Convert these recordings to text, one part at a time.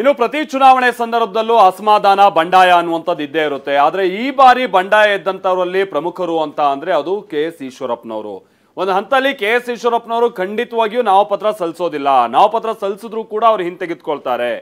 ಇನ್ನು ಪ್ರತಿ ಚುನಾವಣೆ ಸಂದರ್ಭದಲ್ಲೂ ಅಸಮಾಧಾನ ಬಂಡಾಯ ಅನ್ನುವಂಥದ್ದು ಇದ್ದೇ ಇರುತ್ತೆ. ಆದರೆ ಈ ಬಾರಿ ಬಂಡಾಯ ಎದ್ದಂಥವರಲ್ಲಿ ಪ್ರಮುಖರು ಅಂತ ಅಂದ್ರೆ ಅದು KS ಈಶ್ವರಪ್ಪನವರು. ಒಂದು ಹಂತದಲ್ಲಿ KS ಈಶ್ವರಪ್ಪನವರು ಖಂಡಿತವಾಗಿಯೂ ನಾಮಪತ್ರ ಸಲ್ಲಿಸೋದಿಲ್ಲ. ನಾಮಪತ್ರ ಸಲ್ಲಿಸಿದ್ರು ಕೂಡ ಅವ್ರು ಹಿಂತೆಗೆದುಕೊಳ್ತಾರೆ.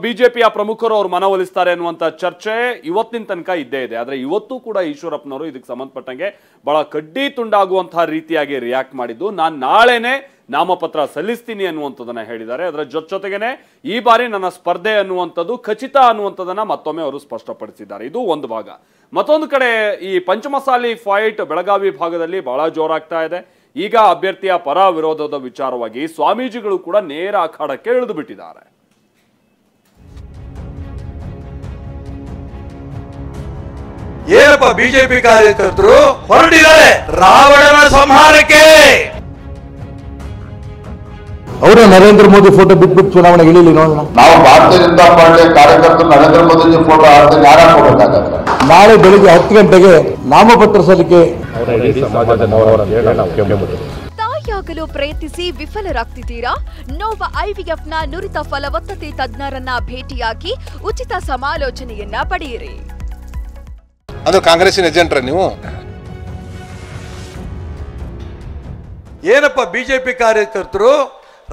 ಬಿಜೆಪಿಯ ಪ್ರಮುಖರು ಅವ್ರು ಮನವೊಲಿಸ್ತಾರೆ ಅನ್ನುವಂಥ ಚರ್ಚೆ ಇವತ್ತಿನ ತನಕ ಇದ್ದೇ ಇದೆ. ಆದರೆ ಇವತ್ತು ಕೂಡ ಈಶ್ವರಪ್ಪನವರು ಇದಕ್ಕೆ ಸಂಬಂಧಪಟ್ಟಂಗೆ ಬಹಳ ಕಡ್ಡಿ ತುಂಡಾಗುವಂತಹ ರೀತಿಯಾಗಿ ರಿಯಾಕ್ಟ್ ಮಾಡಿದ್ದು, ನಾನು ನಾಳೆನೆ ನಾಮಪತ್ರ ಸಲ್ಲಿಸ್ತೀನಿ ಅನ್ನುವಂಥದ್ದನ್ನ ಹೇಳಿದ್ದಾರೆ. ಅದರ ಜೊತೆಗೇನೆ ಈ ಬಾರಿ ನನ್ನ ಸ್ಪರ್ಧೆ ಅನ್ನುವಂಥದ್ದು ಖಚಿತ ಅನ್ನುವಂಥದ್ದನ್ನ ಮತ್ತೊಮ್ಮೆ ಅವರು ಸ್ಪಷ್ಟಪಡಿಸಿದ್ದಾರೆ. ಇದು ಒಂದು ಭಾಗ. ಮತ್ತೊಂದು ಕಡೆ ಈ ಪಂಚಮಸಾಲಿ ಫೈಟ್ ಬೆಳಗಾವಿ ಭಾಗದಲ್ಲಿ ಬಹಳ ಜೋರಾಗ್ತಾ ಇದೆ. ಈಗ ಅಭ್ಯರ್ಥಿಯ ಪರ ವಿರೋಧದ ವಿಚಾರವಾಗಿ ಸ್ವಾಮೀಜಿಗಳು ಕೂಡ ನೇರ ಅಖಾಡಕ್ಕೆ ಇಳಿದು ಬಿಟ್ಟಿದ್ದಾರೆ. ಏನಪ್ಪ ಬಿಜೆಪಿ ಕಾರ್ಯಕರ್ತರು ಹೊರಟಿದ್ದಾರೆ ರಾವಣನ ಸಂಹಾರಕ್ಕೆ. ಅವರು ನರೇಂದ್ರ ಮೋದಿ ಫೋಟೋ ಬಿಟ್ಬಿಟ್ಟು ಚುನಾವಣೆಗೆ ಇಳಿಲಿ ನೋಡೋಣ. ನಾವು ಭಾರತೀಯ ಜನತಾ ಪಾರ್ಟಿಯ ಕಾರ್ಯಕರ್ತರು ನರೇಂದ್ರ ಮೋದಿ ಫೋಟೋ ಹಾಕ್ತಾರೆ, ಯಾರು ಹಾಕೋಬೇಕಾಗತ್ತೆ? ನಾಳೆ ಬೆಳಿಗ್ಗೆ 10 ಗಂಟೆಗೆ ನಾಮಪತ್ರ ಸಲ್ಲಿಕೆ. ತಾಯಿಯಾಗಲು ಪ್ರಯತ್ನಿಸಿ ವಿಫಲರಾಗ್ತಿದ್ದೀರಾ? ನೋವ IVFನ ನುರಿತ ಫಲವತ್ತತೆ ತಜ್ಞರನ್ನ ಭೇಟಿಯಾಗಿ ಉಚಿತ ಸಮಾಲೋಚನೆಯನ್ನ ಪಡೆಯಿರಿ. ಅದು ಕಾಂಗ್ರೆಸ್ಸಿನ ಏಜೆಂಟ್ರ ನೀವು? ಏನಪ್ಪ ಬಿಜೆಪಿ ಕಾರ್ಯಕರ್ತರು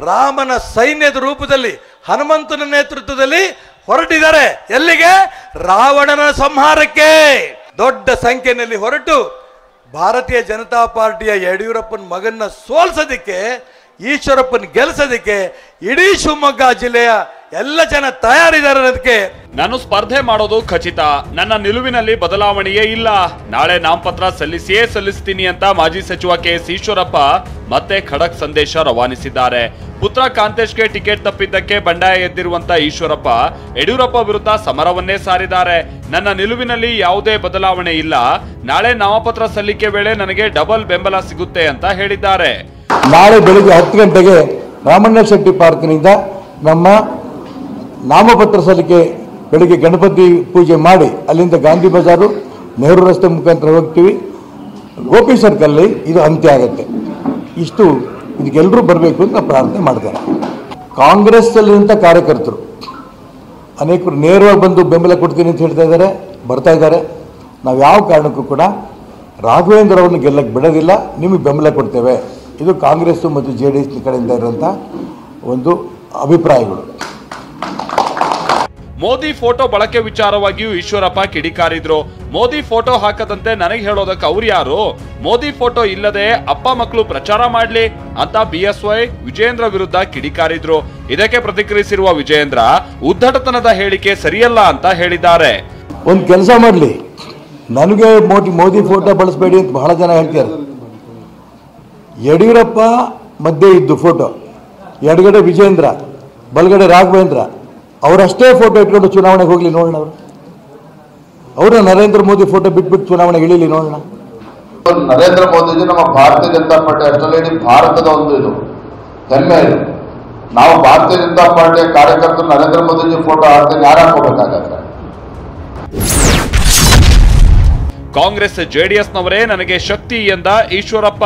ರಾಮನ ಸೈನ್ಯದ ರೂಪದಲ್ಲಿ ಹನುಮಂತನ ನೇತೃತ್ವದಲ್ಲಿ ಹೊರಟಿದ್ದಾರೆ. ಎಲ್ಲಿಗೆ? ರಾವಣನ ಸಂಹಾರಕ್ಕೆ. ದೊಡ್ಡ ಸಂಖ್ಯೆಯಲ್ಲಿ ಹೊರಟು ಭಾರತೀಯ ಜನತಾ ಪಾರ್ಟಿಯ ಯಡಿಯೂರಪ್ಪನ ಮಗನ್ನ ಸೋಲ್ಸೋದಕ್ಕೆ, ಈಶ್ವರಪ್ಪನ ಗೆಲ್ಲಿಸೋದಕ್ಕೆ ಇಡೀ ಶಿವಮೊಗ್ಗ ಜಿಲ್ಲೆಯ ಎಲ್ಲ ಜನ ತಯಾರಿದ್ದಾರೆ. ಅದಕ್ಕೆ ನಾನು ಸ್ಪರ್ಧೆ ಮಾಡೋದು ಖಚಿತ, ನನ್ನ ನಿಲುವಿನಲ್ಲಿ ಬದಲಾವಣೆಯೇ ಇಲ್ಲ, ನಾಳೆ ನಾಮಪತ್ರ ಸಲ್ಲಿಸ್ತೀನಿ ಅಂತ ಮಾಜಿ ಸಚಿವ KS ಈಶ್ವರಪ್ಪ ಮತ್ತೆ ಖಡಕ್ ಸಂದೇಶ ರವಾನಿಸಿದ್ದಾರೆ. ಪುತ್ರ ಕಾಂತೇಶ್ಗೆ ಟಿಕೆಟ್ ತಪ್ಪಿದ್ದಕ್ಕೆ ಬಂಡಾಯ ಎದ್ದಿರುವಂತ ಈಶ್ವರಪ್ಪ ಯಡಿಯೂರಪ್ಪ ವಿರುದ್ಧ ಸಮರವನ್ನೇ ಸಾರಿದ್ದಾರೆ. ನನ್ನ ನಿಲುವಿನಲ್ಲಿ ಯಾವುದೇ ಬದಲಾವಣೆ ಇಲ್ಲ, ನಾಳೆ ನಾಮಪತ್ರ ಸಲ್ಲಿಕೆ ವೇಳೆ ನನಗೆ ಡಬಲ್ ಬೆಂಬಲ ಸಿಗುತ್ತೆ ಅಂತ ಹೇಳಿದ್ದಾರೆ. ನಾಳೆ ಬೆಳಿಗ್ಗೆ 10 ಗಂಟೆಗೆ ರಾಮಣ್ಣ ಶೆಟ್ಟಿ ಪಾರ್ಕ್ನಿಂದ ನಮ್ಮ ನಾಮಪತ್ರ ಸಲ್ಲಿಕೆ ಬೆಳಿಗ್ಗೆ ಗಣಪತಿ ಪೂಜೆ ಮಾಡಿ ಅಲ್ಲಿಂದ ಗಾಂಧಿ ಬಜಾರು ನೆಹರು ರಸ್ತೆ ಮುಖಾಂತರ ಹೋಗ್ತೀವಿ. ಗೋಪಿ ಸರ್ಕಲ್ಲಿ ಇದು ಅಂತ್ಯ ಆಗುತ್ತೆ. ಇಷ್ಟು ಇದಕ್ಕೆಲ್ಲರೂ ಬರಬೇಕು ಅಂತ ಪ್ರಾರ್ಥನೆ ಮಾಡ್ತಾರೆ. ಕಾಂಗ್ರೆಸ್ಸಲ್ಲಿರುವಂಥ ಕಾರ್ಯಕರ್ತರು ಅನೇಕರು ನೇರವಾಗಿ ಬಂದು ಬೆಂಬಲ ಕೊಡ್ತೀನಿ ಅಂತ ಹೇಳ್ತಾ ಇದ್ದಾರೆ, ಬರ್ತಾ ಇದ್ದಾರೆ. ನಾವು ಯಾವ ಕಾರಣಕ್ಕೂ ಕೂಡ ರಾಘವೇಂದ್ರ ಅವ್ರನ್ನ ಗೆಲ್ಲಕ್ಕೆ ಬಿಡೋದಿಲ್ಲ, ನಿಮಗೆ ಬೆಂಬಲ ಕೊಡ್ತೇವೆ. ಇದು ಕಾಂಗ್ರೆಸ್ಸು ಮತ್ತು JDS ಕಡೆಯಿಂದ ಇರುವಂಥ ಒಂದು ಅಭಿಪ್ರಾಯಗಳು. ಮೋದಿ ಫೋಟೋ ಬಳಕೆ ವಿಚಾರವಾಗಿಯೂ ಈಶ್ವರಪ್ಪ ಕಿಡಿಕಾರಿದ್ರು. ಮೋದಿ ಫೋಟೋ ಹಾಕದಂತೆ ನನಗೆ ಹೇಳೋದಕ್ಕೆ ಅವ್ರು ಯಾರು? ಮೋದಿ ಫೋಟೋ ಇಲ್ಲದೆ ಅಪ್ಪ ಮಕ್ಕಳು ಪ್ರಚಾರ ಮಾಡ್ಲಿ ಅಂತ BSY ವಿಜಯೇಂದ್ರ ವಿರುದ್ಧ ಕಿಡಿಕಾರಿದ್ರು. ಇದಕ್ಕೆ ಪ್ರತಿಕ್ರಿಯಿಸಿರುವ ವಿಜಯೇಂದ್ರ ಉದ್ದಟತನದ ಹೇಳಿಕೆ ಸರಿಯಲ್ಲ ಅಂತ ಹೇಳಿದ್ದಾರೆ. ಒಂದು ಕೆಲಸ ಮಾಡಲಿ, ನನಗೆ ಮೋದಿ ಫೋಟೋ ಬಳಸಬೇಡಿ ಅಂತ ಬಹಳ ಜನ ಹೇಳ್ತಾರೆ. ಯಡಿಯೂರಪ್ಪ ಮಧ್ಯೆ ಇದ್ದು ಫೋಟೋ, ಎಡಗಡೆ ವಿಜಯೇಂದ್ರ, ಬಲಗಡೆ ರಾಘವೇಂದ್ರ, ಅವರಷ್ಟೇ ಫೋಟೋ ಇಟ್ಕೊಂಡು ಚುನಾವಣೆಗೆ ಹೋಗ್ಲಿ ನೋಡೋಣ. ಅವರು ನರೇಂದ್ರ ಮೋದಿ ಫೋಟೋ ಬಿಟ್ಬಿಟ್ಟು ಚುನಾವಣೆಗೆ ಇಳಿಲಿ ನೋಡೋಣ. ನರೇಂದ್ರ ಮೋದಿಜಿ ನಮ್ಮ ಭಾರತೀಯ ಜನತಾ ಪಾರ್ಟಿ ಅಷ್ಟರಲ್ಲಿ ಇಡೀ ಭಾರತದ ಒಂದು ಇದು ಹೆಮ್ಮೆ ಇದು. ನಾವು ಭಾರತೀಯ ಜನತಾ ಪಾರ್ಟಿಯ ಕಾರ್ಯಕರ್ತರು ನರೇಂದ್ರ ಮೋದಿಜಿ ಫೋಟೋ ಹಾಕ್ತಾರೆ, ಯಾರು ಹಾಕೋಬೇಕಾಗತ್ತೆ? ಕಾಂಗ್ರೆಸ್ JDSನವರೇ ನನಗೆ ಶಕ್ತಿ ಎಂದ ಈಶ್ವರಪ್ಪ.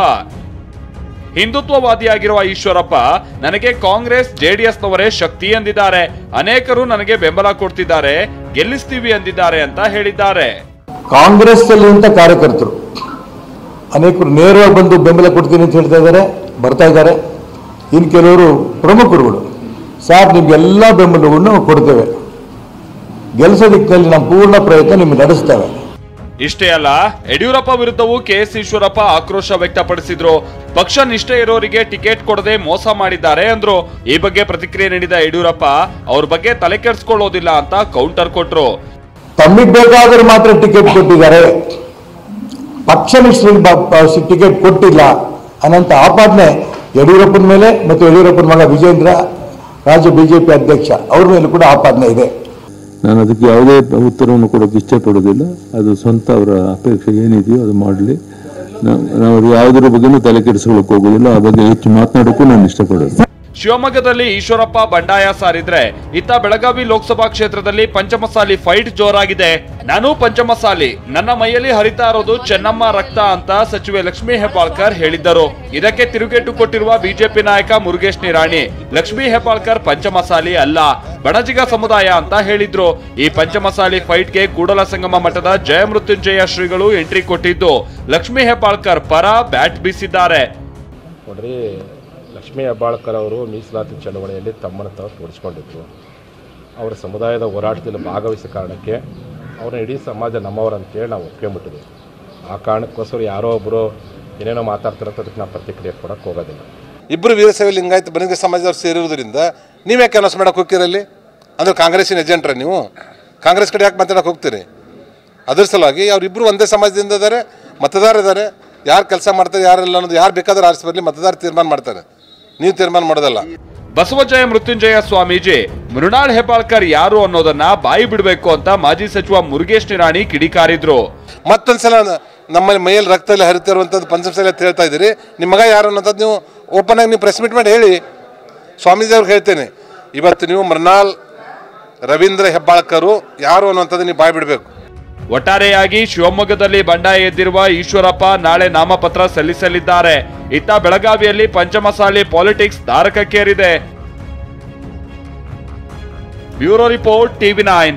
ಹಿಂದುತ್ವವಾದಿಯಾಗಿರುವ ಈಶ್ವರಪ್ಪ ನನಗೆ ಕಾಂಗ್ರೆಸ್ JDSನವರೇ ಶಕ್ತಿ ಎಂದಿದ್ದಾರೆ. ಅನೇಕರು ನನಗೆ ಬೆಂಬಲ ಕೊಡ್ತಿದ್ದಾರೆ, ಗೆಲ್ಲಿಸ್ತೀವಿ ಎಂದಿದ್ದಾರೆ ಅಂತ ಹೇಳಿದ್ದಾರೆ. ಕಾಂಗ್ರೆಸ್ಸಲ್ಲಿರುವಂಥ ಕಾರ್ಯಕರ್ತರು ಅನೇಕರು ನೇರವಾಗಿ ಬಂದು ಬೆಂಬಲ ಕೊಡ್ತೀನಿ ಅಂತ ಹೇಳ್ತಾ ಇದ್ದಾರೆ, ಬರ್ತಾ ಇದ್ದಾರೆ. ಇನ್ನು ಕೆಲವರು ಪ್ರಮುಖರುಗಳು, ಸಾರ್ ನಿಮ್ಗೆಲ್ಲ ಬೆಂಬಲವನ್ನು ಕೊಡ್ತೇವೆ, ಗೆಲ್ಲಿಸೋ ದಿಕ್ಕಿನಲ್ಲಿ ನಮ್ಮ ಪೂರ್ಣ ಪ್ರಯತ್ನ ನಿಮ್ಗೆ ನಡೆಸ್ತೇವೆ. ಇಷ್ಟೇ ಅಲ್ಲ, ಯಡಿಯೂರಪ್ಪ ವಿರುದ್ಧವೂ KS ಈಶ್ವರಪ್ಪ ಆಕ್ರೋಶ ವ್ಯಕ್ತಪಡಿಸಿದ್ರು. ಪಕ್ಷ ನಿಷ್ಠೆ ಇರೋರಿಗೆ ಟಿಕೆಟ್ ಕೊಡದೆ ಮೋಸ ಮಾಡಿದ್ದಾರೆ ಅಂದ್ರು. ಈ ಬಗ್ಗೆ ಪ್ರತಿಕ್ರಿಯೆ ನೀಡಿದ ಯಡಿಯೂರಪ್ಪ ಅವ್ರ ಬಗ್ಗೆ ತಲೆ ಕೆಡಿಸ್ಕೊಳ್ಳೋದಿಲ್ಲ ಅಂತ ಕೌಂಟರ್ ಕೊಟ್ರು. ತಮ್ಮಿಗೆ ಬೇಕಾದ್ರೆ ಮಾತ್ರ ಟಿಕೆಟ್ ಕೊಟ್ಟಿದ್ದಾರೆ, ಪಕ್ಷ ನಿಷ್ಠರಿಗೆ ಟಿಕೆಟ್ ಕೊಟ್ಟಿಲ್ಲ ಅನ್ನೋಂಥ ಆಪಾದನೆ ಯಡಿಯೂರಪ್ಪನ ಮೇಲೆ ಮತ್ತು ಯಡಿಯೂರಪ್ಪನ ಮಗ ವಿಜೇಂದ್ರ ರಾಜ್ಯ BJP ಅಧ್ಯಕ್ಷ ಅವ್ರ ಮೇಲೆ ಕೂಡ ಆಪಾದನೆ ಇದೆ. ನಾನು ಅದಕ್ಕೆ ಯಾವುದೇ ಉತ್ತರವನ್ನು ಕೊಡೋಕೆ ಇಷ್ಟಪಡೋದಿಲ್ಲ. ಅದು ಸ್ವಂತ ಅವರ ಅಪೇಕ್ಷೆ ಏನಿದೆಯೋ ಅದು ಮಾಡಲಿ. ನಾವು ಯಾವುದರ ಬಗ್ಗೆನೂ ತಲೆ ಕೆಡಿಸ್ಕೊಳ್ಳೋಕೆ ಹೋಗೋದಿಲ್ಲ. ಆ ಬಗ್ಗೆ ಹೆಚ್ಚು ಮಾತನಾಡೋಕ್ಕೂ ನಾನು ಇಷ್ಟಪಡೋದು. ಶಿವಮೊಗ್ಗದಲ್ಲಿ ಈಶ್ವರಪ್ಪ ಬಂಡಾಯ ಸಾರಿದ್ರೆ ಇತ್ತ ಬೆಳಗಾವಿ ಲೋಕಸಭಾ ಕ್ಷೇತ್ರದಲ್ಲಿ ಪಂಚಮಸಾಲಿ ಫೈಟ್ ಜೋರಾಗಿದೆ. ನಾನು ಪಂಚಮಸಾಲಿ, ನನ್ನ ಮೈಯಲ್ಲಿ ಹರಿತಾ ಇರೋದು ಚೆನ್ನಮ್ಮ ರಕ್ತ ಅಂತ ಸಚಿವೆ ಲಕ್ಷ್ಮೀ ಹೆಬ್ಬಾಳ್ಕರ್ ಹೇಳಿದ್ದರು. ಇದಕ್ಕೆ ತಿರುಗೇಟು ಕೊಟ್ಟಿರುವ ಬಿಜೆಪಿ ನಾಯಕ ಮುರುಗೇಶ್ ನಿರಾಣಿ, ಲಕ್ಷ್ಮೀ ಹೆಬ್ಬಾಳ್ಕರ್ ಪಂಚಮಸಾಲಿ ಅಲ್ಲ, ಬಣಜಿಗ ಸಮುದಾಯ ಅಂತ ಹೇಳಿದ್ರು. ಈ ಪಂಚಮಸಾಲಿ ಫೈಟ್ಗೆ ಕೂಡಲ ಸಂಗಮ ಮಠದ ಜಯಮೃತ್ಯುಂಜಯ ಶ್ರೀಗಳು ಎಂಟ್ರಿ ಕೊಟ್ಟಿದ್ದು ಲಕ್ಷ್ಮೀ ಹೆಬ್ಬಾಳ್ಕರ್ ಪರ ಬ್ಯಾಟ್ ಬೀಸಿದ್ದಾರೆ. ನೋಡ್ರಿ, ಲಕ್ಷ್ಮೀ ಹೆಬ್ಬಾಳ್ಕರ್ ಅವರು ಮೀಸಲಾತಿ ಚಳವಳಿಯಲ್ಲಿ ತಮ್ಮನ್ನು ತಾವು ತೋರಿಸ್ಕೊಂಡಿದ್ರು. ಅವರ ಸಮುದಾಯದ ಹೋರಾಟದಲ್ಲಿ ಭಾಗವಹಿಸಿದ ಕಾರಣಕ್ಕೆ ಅವ್ರನ್ನ ಇಡೀ ಸಮಾಜ ನಮ್ಮವರಂತೇಳಿ ನಾವು ಒಪ್ಕೊಂಡ್ಬಿಟ್ಟಿದ್ವಿ. ಆ ಕಾರಣಕ್ಕೋಸ್ಕರ ಯಾರೋ ಒಬ್ಬರು ಏನೇನೋ ಮಾತಾಡ್ತಿರೋ ಅದಕ್ಕೆ ನಾವು ಪ್ರತಿಕ್ರಿಯೆ ಕೊಡೋಕ್ಕೆ ಹೋಗೋದಿಲ್ಲ. ಇಬ್ಬರು ವೀರಶೈವ ಲಿಂಗಾಯತ ಬಣಜಿಗ ಸಮಾಜದವ್ರು ಸೇರಿರೋದ್ರಿಂದ ನೀವ್ಯಾಕೆ ಅನೌನ್ಸ್ ಮಾಡೋಕೆ ಹೋಗ್ತಿರಲ್ಲಿ? ಅಂದ್ರೆ ಕಾಂಗ್ರೆಸ್ಸಿನ ಏಜೆಂಟ್ರ ನೀವು? ಕಾಂಗ್ರೆಸ್ ಕಡೆ ಯಾಕೆ ಮಾತಾಡೋಕೆ ಹೋಗ್ತೀರಿ? ಅದ್ರ ಸಲುವಾಗಿ ಅವರಿಬ್ಬರು ಒಂದೇ ಸಮಾಜದಿಂದ ಇದ್ದಾರೆ, ಮತದಾರ ಇದ್ದಾರೆ. ಯಾರು ಕೆಲಸ ಮಾಡ್ತಾರೆ ಯಾರೆಲ್ಲ ಅನ್ನೋದು ಯಾರು ಬೇಕಾದ್ರೂ ಆರಿಸಿ ಬರಲಿ, ಮತದಾರ ತೀರ್ಮಾನ ಮಾಡ್ತಾರೆ, ನೀವು ತೀರ್ಮಾನ ಮಾಡೋದಲ್ಲ. ಬಸವಜಯ ಮೃತ್ಯುಂಜಯ ಸ್ವಾಮೀಜಿ ಮೃಣಾಲ್ ಹೆಬ್ಬಾಳ್ಕರ್ ಯಾರು ಅನ್ನೋದನ್ನ ಬಾಯಿ ಬಿಡಬೇಕು ಅಂತ ಮಾಜಿ ಸಚಿವ ಮುರುಗೇಶ್ ನಿರಾಣಿ ಕಿಡಿಕಾರಿದ್ರು. ಮತ್ತೊಂದ್ಸಲ ನಮ್ಮ ಮೈಯಲ್ಲಿ ರಕ್ತದಲ್ಲಿ ಹರಿತಿರುವಂಥದ್ದು ಪಂಚಮಸಾಲಿ ಅಂತ ಹೇಳ್ತಾ ಇದ್ದೀರಿ. ನಿಮ್ಮ ಮಗ ಯಾರು ಅನ್ನೋಂಥದ್ದು ನೀವು ಓಪನ್ ಆಗಿ ನೀವು ಪ್ರೆಸ್ ಮೀಟ್ ಮಾಡಿ ಹೇಳಿ. ಸ್ವಾಮೀಜಿ ಅವ್ರಿಗೆ ಹೇಳ್ತೇನೆ, ಇವತ್ತು ನೀವು ಮೃಣಾಲ್ ರವೀಂದ್ರ ಹೆಬ್ಬಾಳ್ಕರು ಯಾರು ಅನ್ನುವಂಥದ್ದು ನೀವು ಬಾಯಿ ಬಿಡಬೇಕು. ಒಟ್ಟಾರೆಯಾಗಿ ಶಿವಮೊಗ್ಗದಲ್ಲಿ ಬಂಡಾಯ ಎದ್ದಿರುವ ಈಶ್ವರಪ್ಪ ನಾಳೆ ನಾಮಪತ್ರ ಸಲ್ಲಿಸಲಿದ್ದಾರೆ. ಇತ್ತ ಬೆಳಗಾವಿಯಲ್ಲಿ ಪಂಚಮಸಾಲಿ ಪಾಲಿಟಿಕ್ಸ್ ತಾರಕಕ್ಕೇರಿದೆ. Bureau report, TV9.